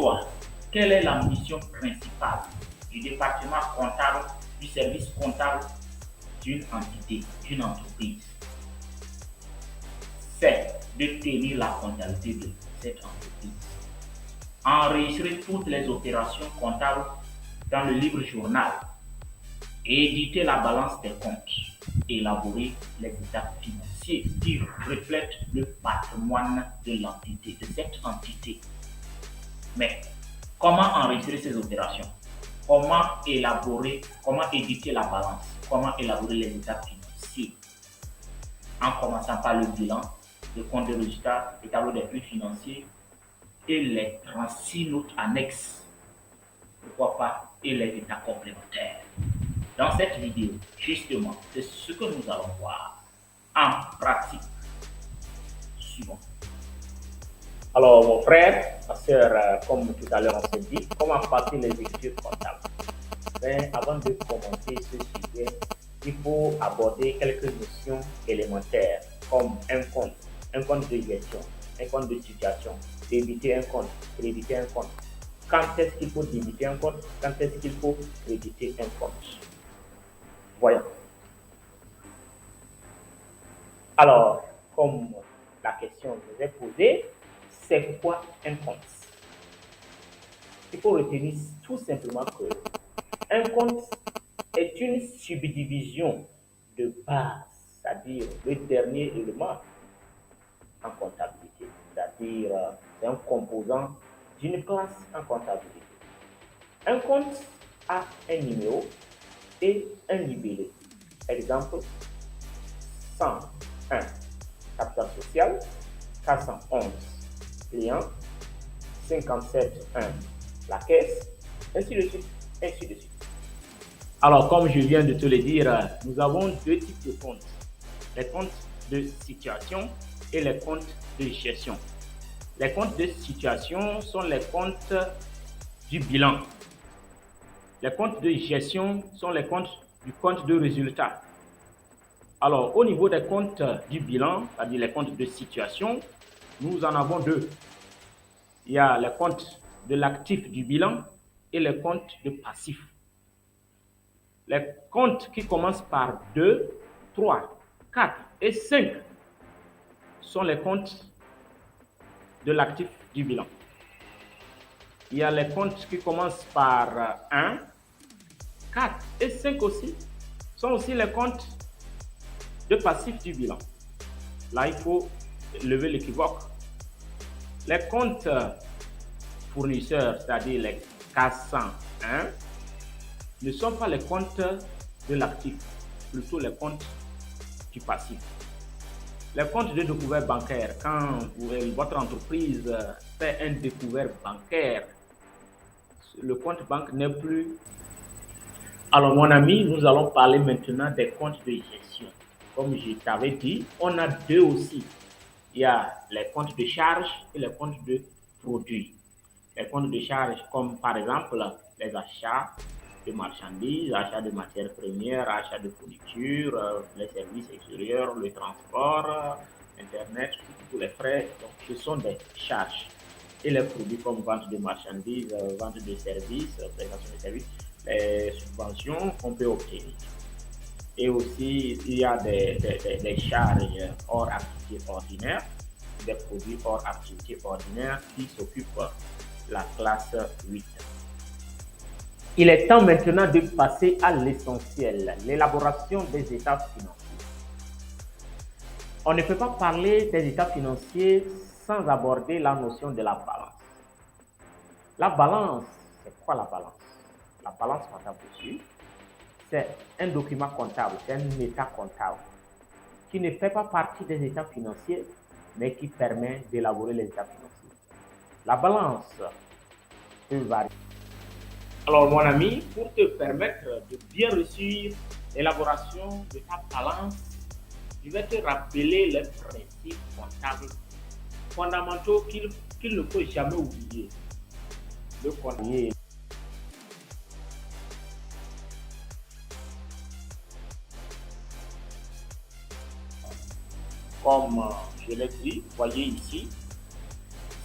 toi, quelle est la mission principale du département comptable, du service comptable d'une entité, d'une entreprise? C'est de tenir la comptabilité de cette entreprise, enregistrer toutes les opérations comptables dans le livre journal, éditer la balance des comptes, élaborer les états financiers qui reflètent le patrimoine de l'entité, de cette entité. Mais comment enregistrer ces opérations? Comment élaborer, comment éditer la balance? Comment élaborer les états financiers? En commençant par le bilan, le compte de résultat, le tableau des flux financiers et les 36 notes annexes, pourquoi pas, et les états complémentaires. Dans cette vidéo, justement, c'est ce que nous allons voir en pratique. Suivant. Alors, mon frère, ma soeur, comme tout à l'heure on s'est dit, comment passer les écritures comptables? Mais avant de commencer ce sujet, il faut aborder quelques notions élémentaires comme un compte de gestion, un compte de situation, débiter un compte, créditer un compte. Quand est-ce qu'il faut débiter un compte? Quand est-ce qu'il faut créditer un compte? Voyons. Alors, comme la question nous est posée, c'est quoi un compte? Il faut retenir tout simplement que un compte est une subdivision de base, c'est-à-dire le dernier élément en comptabilité, c'est-à-dire c'est un composant d'une classe en comptabilité. Un compte a un numéro et un libellé. Exemple, 101, capital social, 411, client, 57.1, la caisse, ainsi de suite, ainsi de suite. Alors, comme je viens de te le dire, nous avons deux types de comptes. Les comptes de situation et les comptes de gestion. Les comptes de situation sont les comptes du bilan. Les comptes de gestion sont les comptes du compte de résultat. Alors, au niveau des comptes du bilan, c'est-à-dire les comptes de situation, nous en avons deux. Il y a les comptes de l'actif du bilan et les comptes de passif. Les comptes qui commencent par 2, 3, 4 et 5 sont les comptes de l'actif du bilan. Il y a les comptes qui commencent par 1, 4 et 5 aussi, sont aussi les comptes de passif du bilan. Là, il faut lever l'équivoque. Les comptes fournisseurs, c'est-à-dire les K101, ne sont pas les comptes de l'actif, plutôt les comptes du passif. Les comptes de découvert bancaire, quand votre entreprise fait un découvert bancaire, le compte banque n'est plus. Alors, mon ami, nous allons parler maintenant des comptes de gestion. Comme je t'avais dit, on a deux aussi. Il y a les comptes de charges et les comptes de produits. Les comptes de charges, comme par exemple les achats de marchandises, achats de matières premières, achats de fournitures, les services extérieurs, le transport, Internet, tous les frais. Donc, ce sont des charges. Et les produits comme vente de marchandises, vente de services, prestation de services, les subventions qu'on peut obtenir. Et aussi, il y a des charges hors activité ordinaire, des produits hors activité ordinaire qui s'occupent la classe 8. Il est temps maintenant de passer à l'essentiel, l'élaboration des états financiers. On ne peut pas parler des états financiers sans aborder la notion de la balance. La balance, c'est quoi la balance? La balance comptable dessus, c'est un document comptable, c'est un état comptable qui ne fait pas partie des états financiers, mais qui permet d'élaborer les états financiers. La balance peut varier. Alors, mon ami, pour te permettre de bien réussir l'élaboration de ta balance, je vais te rappeler les principes comptables fondamentaux qu'il ne faut jamais oublier. Le compte. Comme je l'ai dit, voyez ici,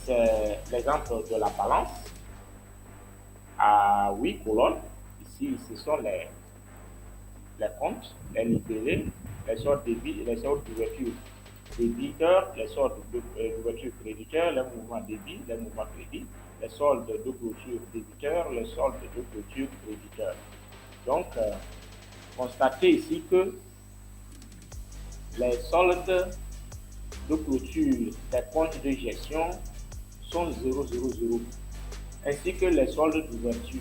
c'est l'exemple de la balance. à 8 colonnes. Ici, ce sont les comptes, les livrets, les sortes débit, les sortes d'ouverture débiteur, les soldes d'ouverture créditeur, les mouvements débit, les mouvements crédit, les soldes de clôture débiteur, les soldes de clôture créditeur. Donc, constatez ici que les soldes de clôture des comptes de gestion sont 000, ainsi que les soldes d'ouverture.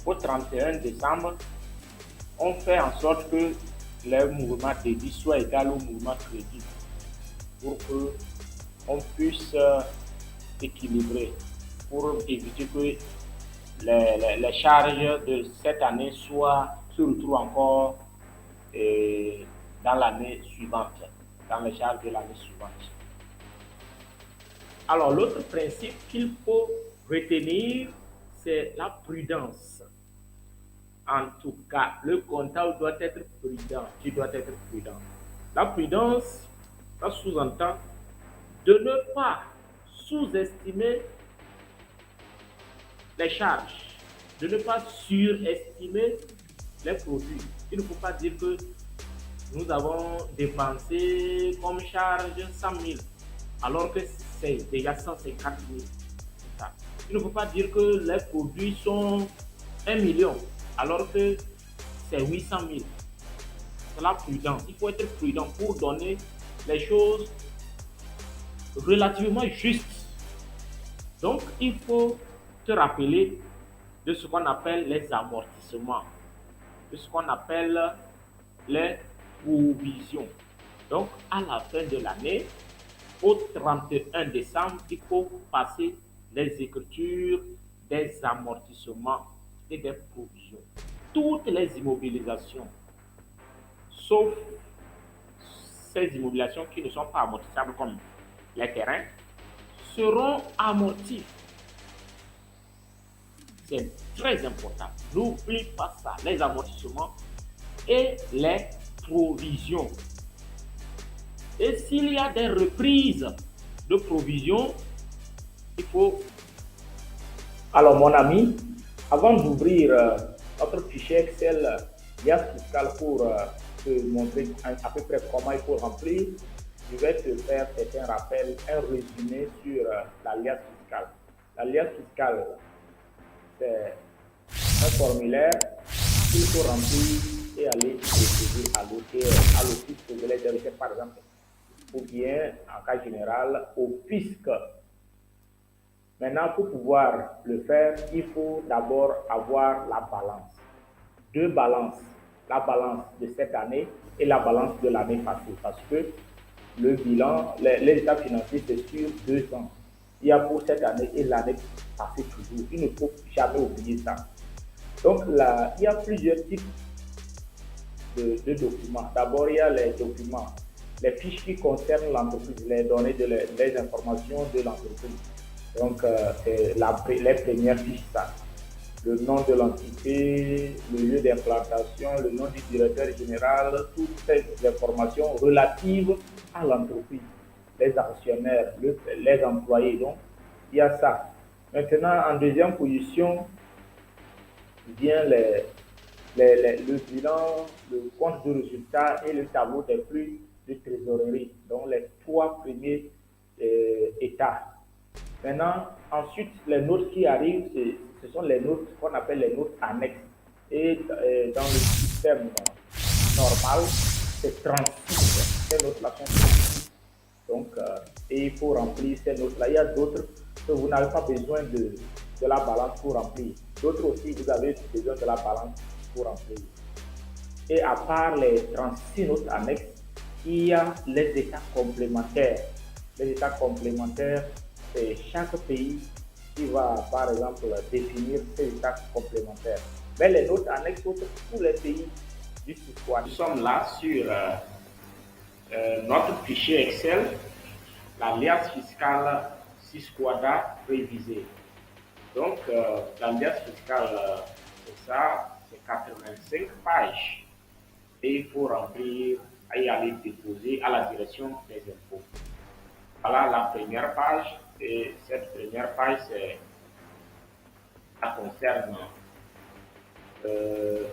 Au 31 décembre, on fait en sorte que le mouvement débit soit égal au mouvement crédit pour que on puisse équilibrer, pour éviter que les charges de cette année se retrouvent encore dans l'année suivante, dans les charges de l'année suivante. Alors, l'autre principe qu'il faut retenir, c'est la prudence. En tout cas, le comptable doit être prudent. Tu dois être prudent. La prudence, ça sous-entend de ne pas sous-estimer les charges, de ne pas surestimer les produits. Il ne faut pas dire que nous avons dépensé comme charge 100 000 alors que c'est déjà 150 000. Il ne faut pas dire que les produits sont 1 million alors que c'est 800 000. C'est la prudence. Il faut être prudent pour donner les choses relativement justes. Donc, il faut te rappeler de ce qu'on appelle les amortissements, de ce qu'on appelle les provisions. Donc, à la fin de l'année, au 31 décembre, il faut passer les écritures des amortissements et des provisions. Toutes les immobilisations, sauf ces immobilisations qui ne sont pas amortissables comme les terrains, seront amortis. C'est très important. N'oublie pas ça, les amortissements et les provisions. Et s'il y a des reprises de provisions, il faut... Alors mon ami, avant d'ouvrir notre fichier Excel liasse fiscale pour te montrer à peu près comment il faut remplir, je vais te faire certains rappels, un résumé sur la liasse fiscale. La liasse fiscale, c'est un formulaire qu'il faut remplir et aller déposer à l'office sénégalais des recettes, par exemple, ou bien, en cas général, au fisc. Maintenant, pour pouvoir le faire, il faut d'abord avoir la balance. Deux balances, la balance de cette année et la balance de l'année passée, parce que le bilan, les états financiers, c'est sur 2 ans. Il y a pour cette année et l'année passée toujours. Il ne faut jamais oublier ça. Donc là, il y a plusieurs types de documents. D'abord, il y a les documents, les fiches qui concernent l'entreprise, les données, les informations de l'entreprise. Donc, c'est les premières fiches, ça. Le nom de l'entité, le lieu d'implantation, le nom du directeur général, toutes ces informations relatives à l'entreprise, les actionnaires, les employés. Donc, il y a ça. Maintenant, en deuxième position, vient le bilan, le compte de résultat et le tableau des flux de trésorerie. Donc, les 3 premiers états. Maintenant, ensuite, les notes qui arrivent, ce sont les notes qu'on appelle les notes annexes. Et dans le système normal, c'est 36. Ces notes-là sont 36. Donc, et il faut remplir ces notes-là. Il y a d'autres que vous n'avez pas besoin de la balance pour remplir. D'autres aussi, vous avez besoin de la balance pour remplir. Et à part les 36 notes annexes, il y a les états complémentaires. Les états complémentaires, c'est chaque pays qui va, par exemple, définir ses états complémentaires. Mais les notes annexes sont tous les pays du SISQUAD. Nous sommes là sur notre fichier Excel, la liasse fiscale SISQUADA révisée. Donc, la liasse fiscale, c'est ça, c'est 85 pages. Et il faut remplir et aller déposer à la direction des impôts. Voilà la première page. Et cette première page, c'est Ça concerne euh,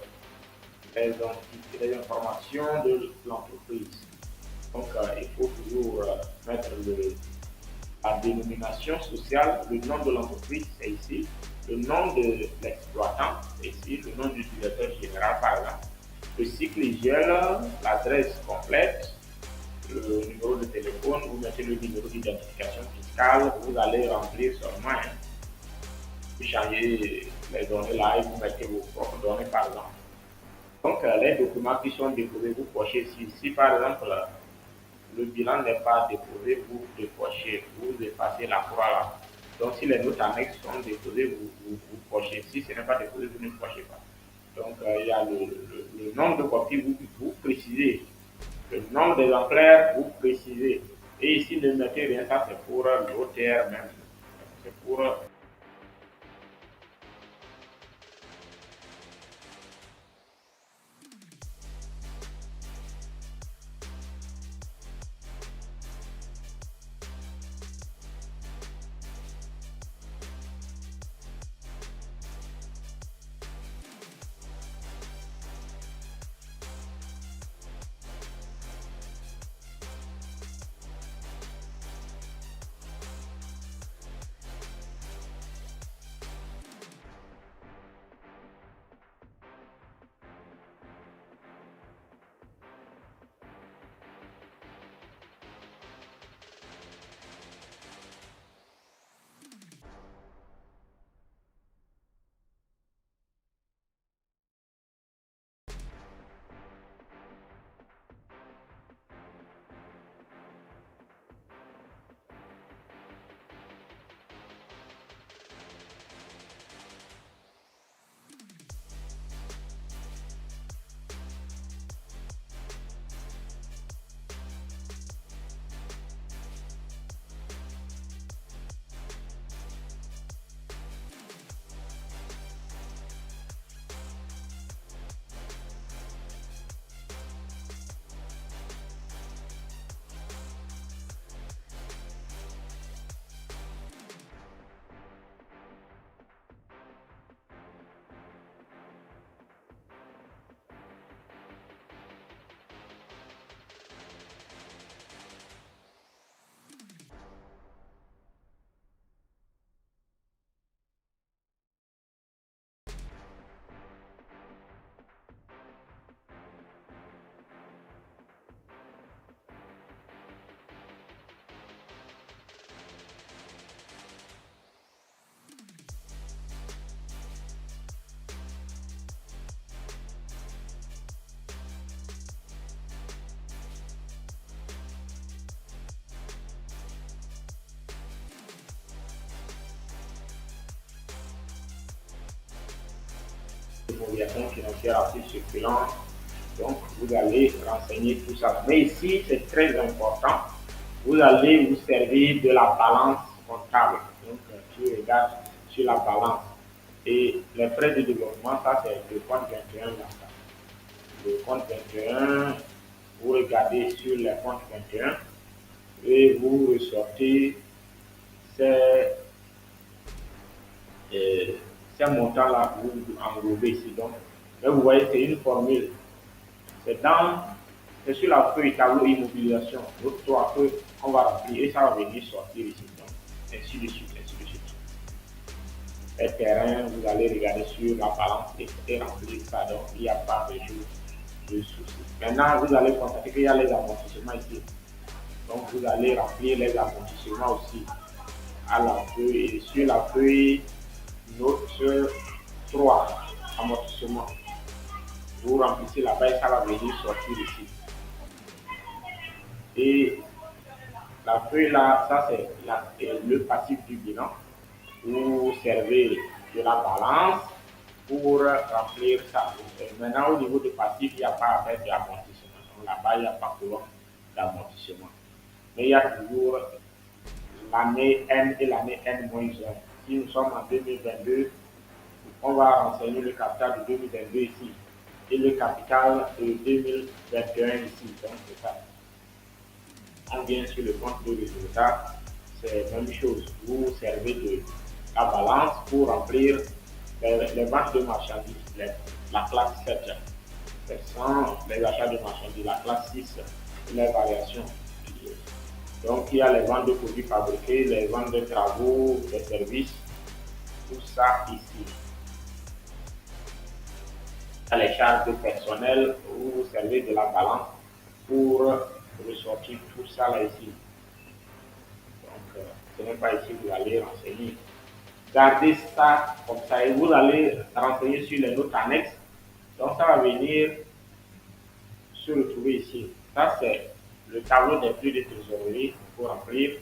les informations de l'entreprise. Donc, il faut toujours mettre la dénomination sociale, le nom de l'entreprise, c'est ici, le nom de l'exploitant, c'est ici, le nom du directeur général, par exemple, le cycle IGL, l'adresse complète, le numéro de téléphone, vous mettez le numéro d'identification fiscale, vous allez remplir seulement, hein, vous changez les données là et vous mettez vos propres données, par exemple. Donc, les documents qui sont déposés, vous cochez ici. Si par exemple, le bilan n'est pas déposé, vous décochez, vous effacez la croix là. Donc, si les notes annexes sont déposées, vous cochez. Si ce n'est pas déposé, vous ne cochez pas. Donc, il y a le nombre de copies, vous précisez. Le nombre d'exemplaires, vous précisez. Et ici, ne mettez rien, ça c'est pour l'auteur même. C'est pour évaluation financière assez circulante. Donc, vous allez renseigner tout ça. Mais ici, c'est très important. Vous allez vous servir de la balance comptable. Donc, tu regardes sur la balance. Et les frais de développement, ça, c'est le compte 21. Là. Le compte 21, vous regardez sur le compte 21 et vous ressortez ces, euh, ces montants-là, vous englobez ici. Donc, là, vous voyez, c'est une formule. C'est sur la feuille tableau immobilisation, l'autre trois feuilles, on va remplir et ça va venir sortir ici. Donc, ainsi de suite, ainsi de suite. Les terrains, vous allez regarder sur la balance et remplir ça. Donc, il n'y a pas de souci. Maintenant, vous allez constater qu'il y a les amortissements ici. Donc, vous allez remplir les amortissements aussi à la feuille et sur la feuille, note 3 amortissements. Vous remplissez là-bas et ça va venir sortir ici. Et la feuille là, ça c'est le passif du bilan. Vous servez de la balance pour remplir ça. Et maintenant, au niveau du passif, il n'y a pas à faire d'amortissement. Là-bas, il n'y a pas de d'amortissement. Mais il y a toujours l'année N et l'année N-1. Si nous sommes en 2022, on va renseigner le capital de 2022 ici et le capital de 2021 ici. Donc, c'est ça. On vient sur le compte de résultat, c'est la même chose. Vous servez de la balance pour remplir les ventes de marchandises, la classe 7, ce sont les achats de marchandises, la classe 6, les variations. Donc, il y a les ventes de produits fabriqués, les ventes de travaux, des services, tout ça ici. Il y a les charges de personnel, vous servez de la balance pour ressortir tout ça là ici. Donc, ce n'est pas ici que vous allez renseigner. Gardez ça comme ça et vous allez renseigner sur les notes annexes. Donc, ça va venir se retrouver ici. Ça, c'est le tableau des flux de trésorerie pour remplir.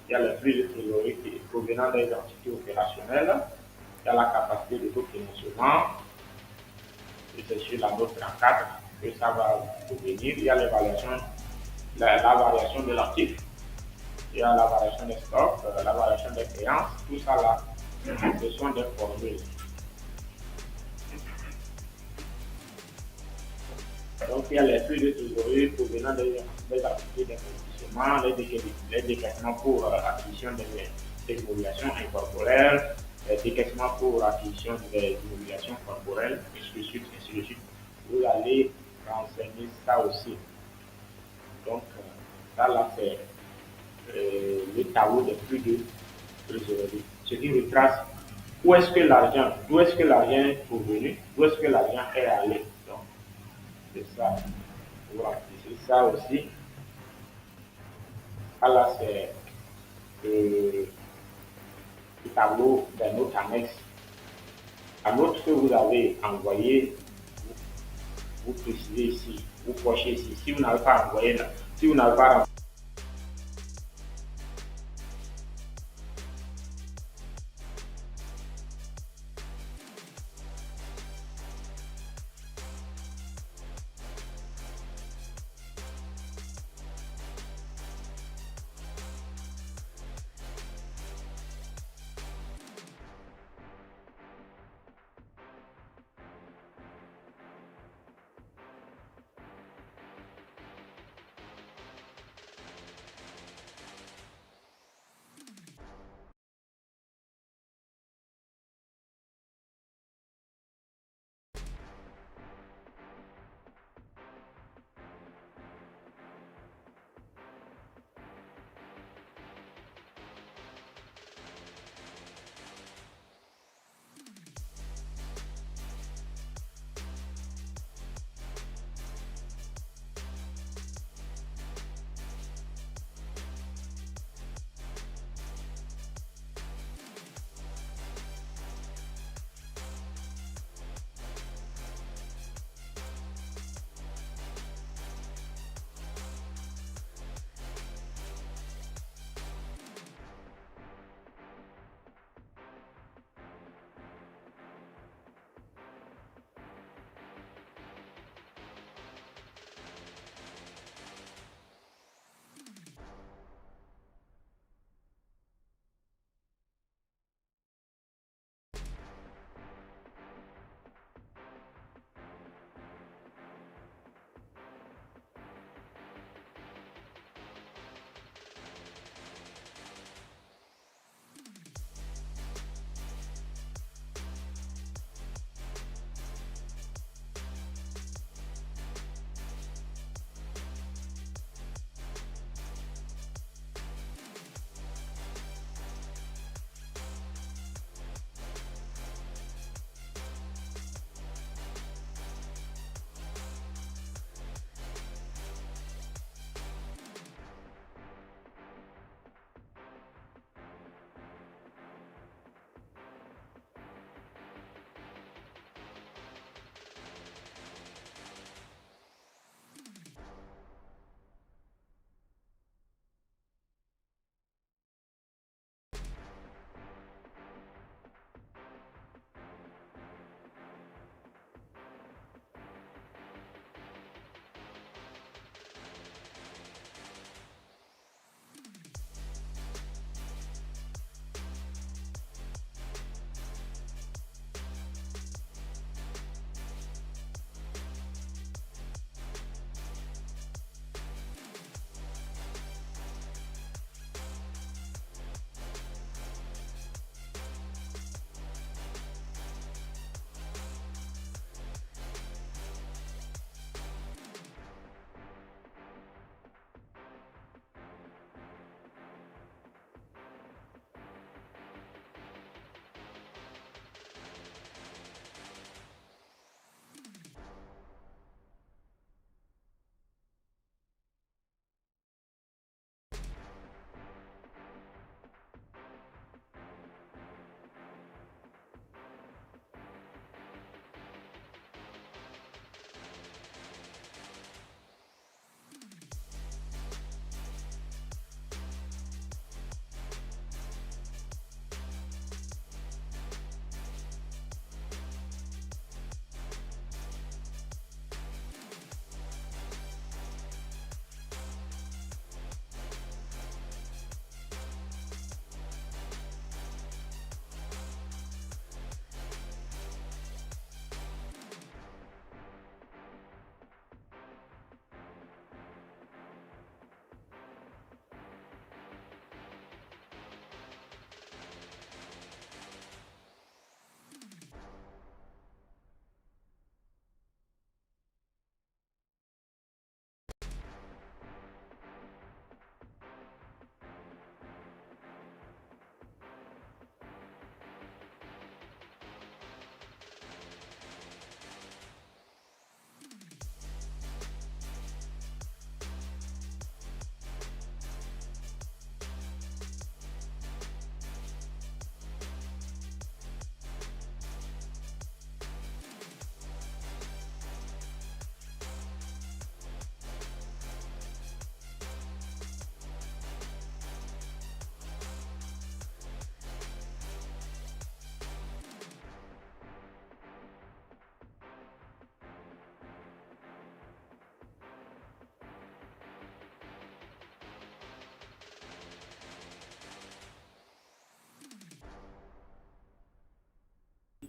Il y a les flux de trésorerie provenant des entités opérationnelles. Il y a la capacité de cofinancement. Et c'est sur la note 34 que ça va provenir. Il y a l'évaluation, la variation de l'actif. Il y a la variation des stocks, la variation des créances. Tout ça là, ce sont des formules. Donc, il y a les flux de trésorerie provenant des activités d'investissement, les décaissements pour acquisition des immobilisations incorporelles, les décaissements pour acquisition des immobilisations corporelles, ainsi de suite, ainsi de suite. Vous allez renseigner ça aussi. Donc, ça là, c'est le tableau des flux de trésorerie. Ce qui retrace où est-ce que l'argent, d'où est-ce que l'argent est provenu, où est-ce que l'argent est allé. Donc, c'est ça. Voilà, c'est ça aussi. Ah là, c'est le tableau d'un autre annexe. Un autre que vous avez envoyé, vous précisez ici, vous cochez ici. Si vous n'avez pas envoyé, si vous n'avez pas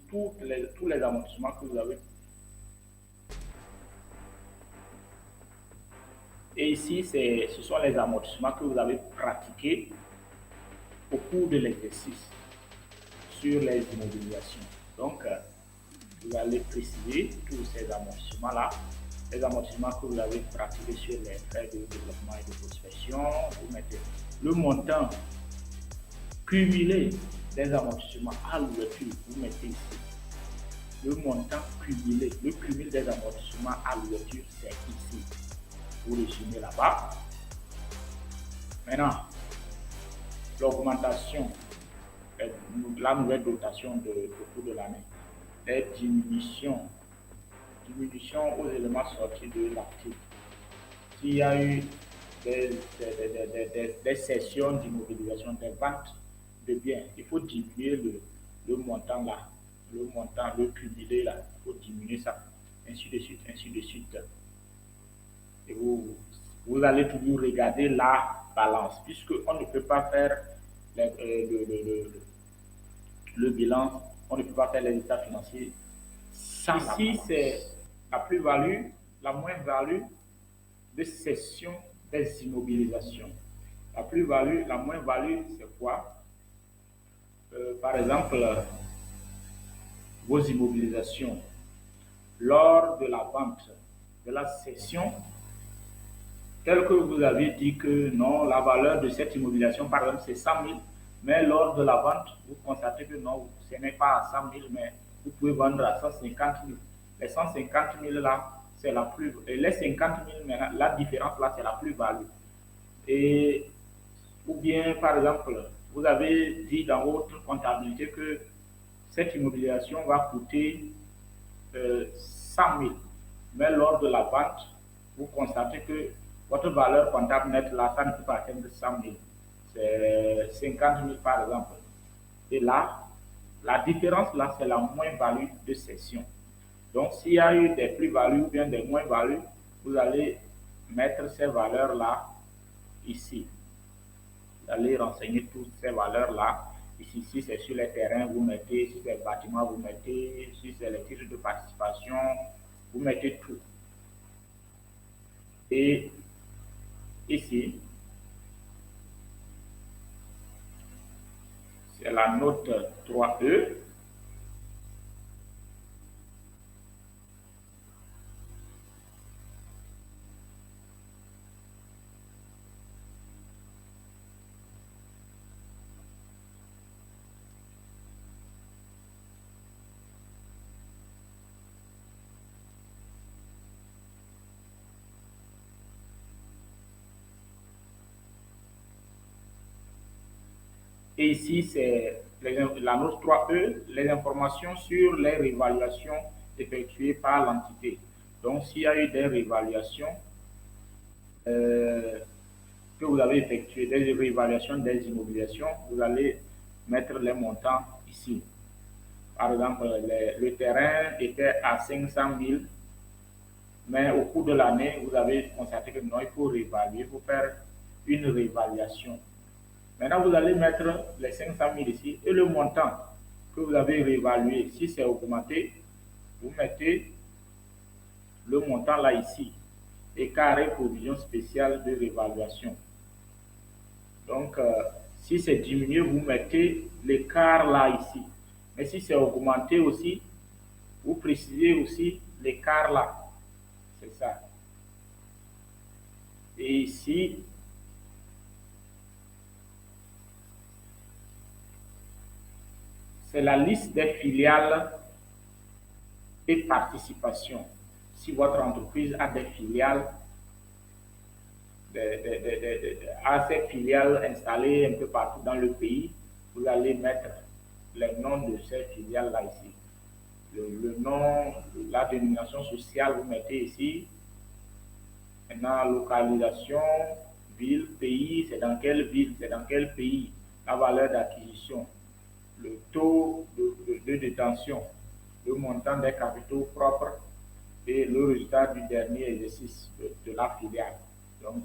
tous les amortissements que vous avez. Et ici, ce sont les amortissements que vous avez pratiqués au cours de l'exercice sur les immobilisations. Donc, vous allez préciser tous ces amortissements-là, les amortissements que vous avez pratiqués sur les frais de développement et de prospection. Vous mettez le montant cumulé des amortissements à l'ouverture, vous mettez ici. Le montant cumulé, le cumul des amortissements à l'ouverture, c'est ici. Vous résumez là-bas. Maintenant, l'augmentation, la nouvelle dotation au cours de l'année, les diminutions aux éléments sortis de l'actif. S'il y a eu des sessions d'immobilisation, des ventes de biens, il faut diminuer le montant là, le montant, le cumulé là, il faut diminuer ça, ainsi de suite, ainsi de suite. Et vous allez toujours regarder la balance, puisqu'on ne peut pas faire le bilan, on ne peut pas faire les états financiers sans la balance. Ici, c'est la plus-value, la moins-value de cession des immobilisations. La plus-value, la moins-value, c'est quoi? Par exemple, vos immobilisations, lors de la vente, de la cession, tel que vous avez dit que non, la valeur de cette immobilisation, par exemple, c'est 100 000, mais lors de la vente, vous constatez que non, ce n'est pas à 100 000, mais vous pouvez vendre à 150 000. Les 150 000 là, c'est la plus, et les 50 000, la différence là, c'est la plus-value. Et, ou bien, par exemple, vous avez dit dans votre comptabilité que cette immobilisation va coûter 100 000, mais lors de la vente, vous constatez que votre valeur comptable nette là, ça ne peut pas atteindre 100 000. C'est 50 000 par exemple. Et là, la différence là, c'est la moins-value de cession. Donc, s'il y a eu des plus-values ou bien des moins-values, vous allez mettre ces valeurs-là ici. Vous allez renseigner toutes ces valeurs-là. Ici, si c'est sur les terrains, vous mettez, si c'est le bâtiment, vous mettez, si c'est les titres de participation, vous mettez tout. Et ici, c'est la note 3E. Et ici, c'est la note 3E, les informations sur les réévaluations effectuées par l'entité. Donc, s'il y a eu des réévaluations que vous avez effectuées, des réévaluations des immobilisations, vous allez mettre les montants ici. Par exemple, le terrain était à 500 000, mais au cours de l'année, vous avez constaté que non, il faut réévaluer, il faut faire une réévaluation. Maintenant, vous allez mettre les 500 000 ici et le montant que vous avez réévalué. Si c'est augmenté, vous mettez le montant là ici. Écart et provision spéciale de réévaluation. Donc, si c'est diminué, vous mettez l'écart là ici. Mais si c'est augmenté aussi, vous précisez aussi l'écart là. C'est ça. Et ici, c'est la liste des filiales et participations. Si votre entreprise a des filiales, a ses filiales installées un peu partout dans le pays, vous allez mettre les noms de ces filiales-là ici. Le nom, la dénomination sociale, vous mettez ici. Maintenant, localisation, ville, pays, c'est dans quelle ville, c'est dans quel pays, la valeur d'acquisition, le taux de détention, le montant des capitaux propres et le résultat du dernier exercice de la filiale. Donc,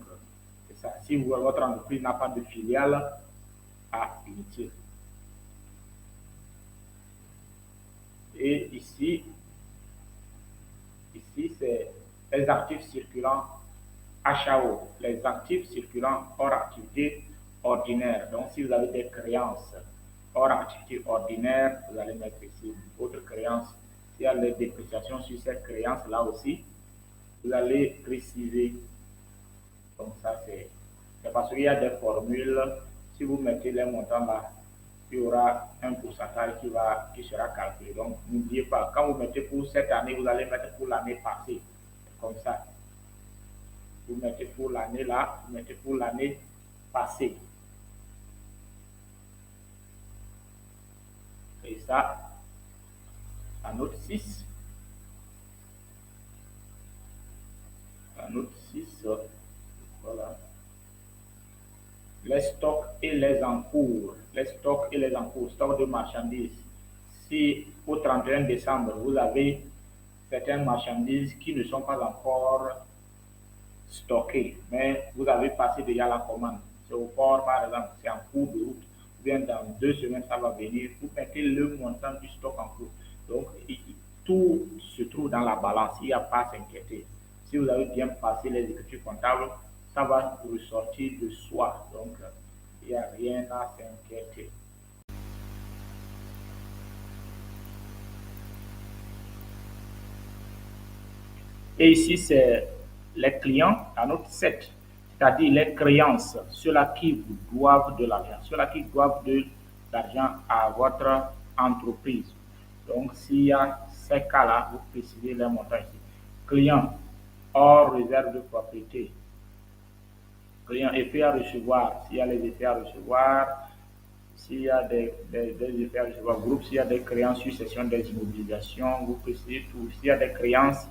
c'est ça. Si votre entreprise n'a pas de filiale, inutile. Et ici c'est les actifs circulants HAO, les actifs circulants hors activité ordinaire. Donc, si vous avez des créances hors activité ordinaire, vous allez mettre ici votre créance. S'il y a des dépréciations sur cette créance-là aussi, vous allez préciser. Donc, ça, c'est parce qu'il y a des formules. Si vous mettez les montants là, il y aura un pourcentage qui sera calculé. Donc, n'oubliez pas, quand vous mettez pour cette année, vous allez mettre pour l'année passée. Comme ça. Vous mettez pour l'année là, vous mettez pour l'année passée. Et ça, la note 6. La note 6, voilà. Les stocks et les encours. Les stocks et les encours, stocks de marchandises. Si au 31 décembre, vous avez certaines marchandises qui ne sont pas encore stockées, mais vous avez passé déjà la commande. C'est au port, par exemple, c'est en cours de route. Bien dans 2 semaines, ça va venir. Vous mettez le montant du stock en cours. Donc, tout se trouve dans la balance. Il n'y a pas à s'inquiéter. Si vous avez bien passé les écritures comptables, ça va ressortir de soi. Donc, il n'y a rien à s'inquiéter. Et ici, c'est les clients à note 7, c'est-à-dire les créances, ceux-là qui vous doivent de l'argent, ceux-là qui doivent de l'argent à votre entreprise. Donc, s'il y a ces cas-là, vous précisez les montants ici. Client hors réserve de propriété. Client effets à recevoir, s'il y a les effets à recevoir, s'il y a des effets à recevoir, groupe, s'il y a des créances succession des immobilisations, vous précisez tout. S'il y a des créances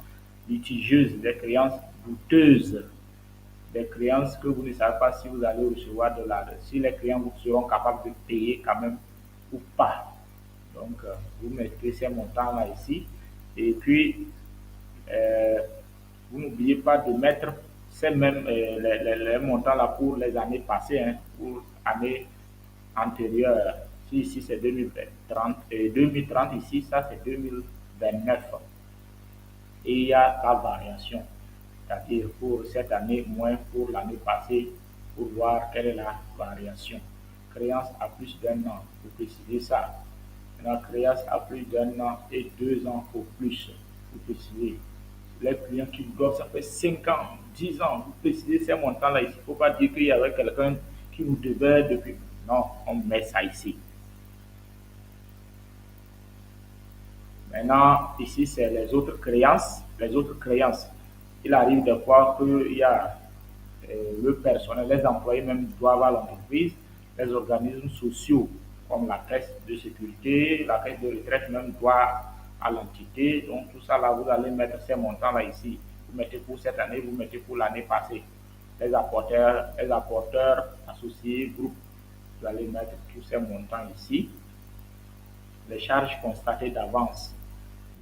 litigieuses, des créances douteuses, des créances que vous ne savez pas si vous allez recevoir de l'argent, si les clients vous seront capables de payer quand même ou pas. Donc, vous mettez ces montants-là ici. Et puis, vous n'oubliez pas de mettre ces mêmes les montants-là pour les années passées, hein, pour années antérieures. Si ici c'est 2030, 2030 ici, ça c'est 2029. Et il y a la variation, c'est-à-dire pour cette année moins pour l'année passée, pour voir quelle est la variation. Créance à plus d'un an, vous précisez ça. La créance à plus d'un an et 2 ans au plus, vous précisez. Les clients qui doivent, ça fait 5 ans, 10 ans, vous précisez ces montants-là ici. Il ne faut pas dire qu'il y avait quelqu'un qui vous devait depuis. Non, on met ça ici. Maintenant, ici, c'est les autres créances. Les autres créances. Il arrive de fois qu'il y a le personnel, les employés même doivent à l'entreprise, les organismes sociaux comme la caisse de sécurité, la caisse de retraite même doit à l'entité. Donc tout ça là, vous allez mettre ces montants-là ici. Vous mettez pour cette année, vous mettez pour l'année passée. Les apporteurs associés, groupes, vous allez mettre tous ces montants ici. Les charges constatées d'avance.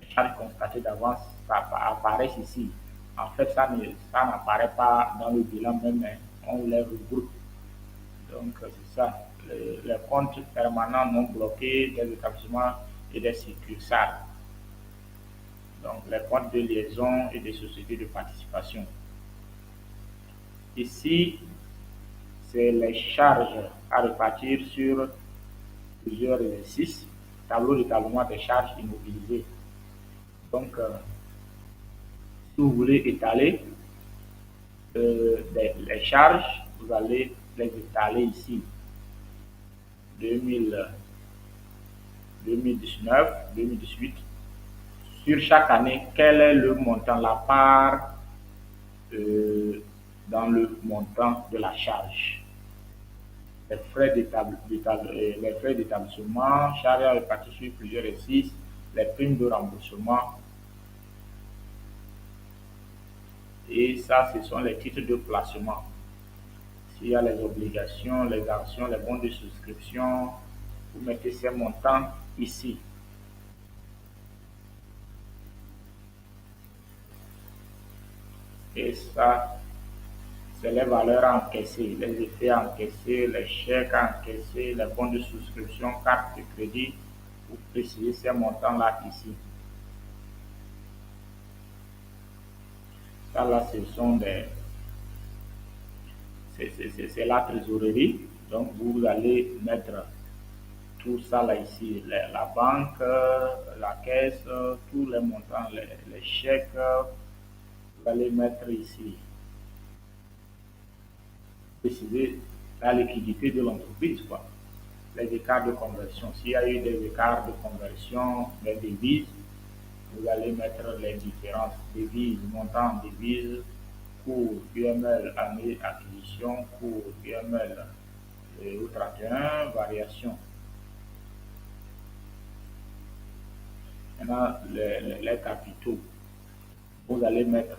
Les charges constatées d'avance, ça apparaît ici. En fait, ça n'apparaît pas dans le bilan même, hein. On les regroupe. Donc, c'est ça. Les comptes permanents non bloqués des établissements et des succursales. Donc, les comptes de liaison et des sociétés de participation. Ici, c'est les charges à répartir sur plusieurs exercices. Tableau d'étalement des charges immobilisées. Donc, si vous voulez étaler les charges, vous allez les étaler ici. 2019, 2018. Sur chaque année, quel est le montant, la part dans le montant de la charge? Les frais d'établissement, charges à répartir sur plusieurs exercices, les primes de remboursement. Et ça, ce sont les titres de placement. S'il y a les obligations, les actions, les bons de souscription, vous mettez ces montants ici. Et ça, c'est les valeurs encaissées, les effets encaissés, les chèques encaissés, les bons de souscription, carte de crédit, Vous précisez ces montants-là ici. Ça là, ce sont des... C'est la trésorerie. Donc, vous allez mettre tout ça là ici. La banque, la caisse, tous les montants, les chèques, vous allez mettre ici. Préciser la liquidité de l'entreprise, quoi. Les écarts de conversion. S'il y a eu des écarts de conversion des devises, vous allez mettre les différences devises, montant devises, cours UML année acquisition, cours UML au 31, variation. Maintenant, les capitaux. Vous allez mettre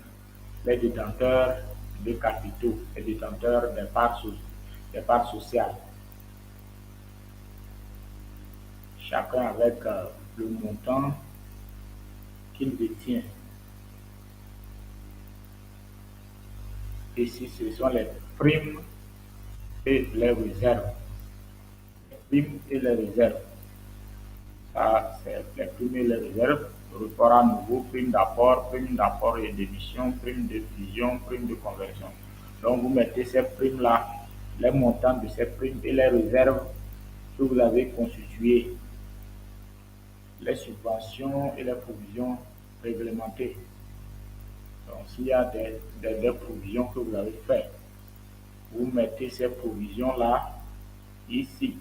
les détenteurs de capitaux, les détenteurs des parts sociales. Chacun avec le montant qu'il détient. Ici, ce sont les primes et les réserves. Les primes et les réserves. Ça, c'est les primes et les réserves. Report à nouveau, prime d'apport et d'émission, prime de fusion, prime de conversion. Donc, vous mettez ces primes-là, les montants de ces primes et les réserves que vous avez constituées, les subventions et les provisions réglementées. Donc, s'il y a des provisions que vous avez faites, vous mettez ces provisions-là ici.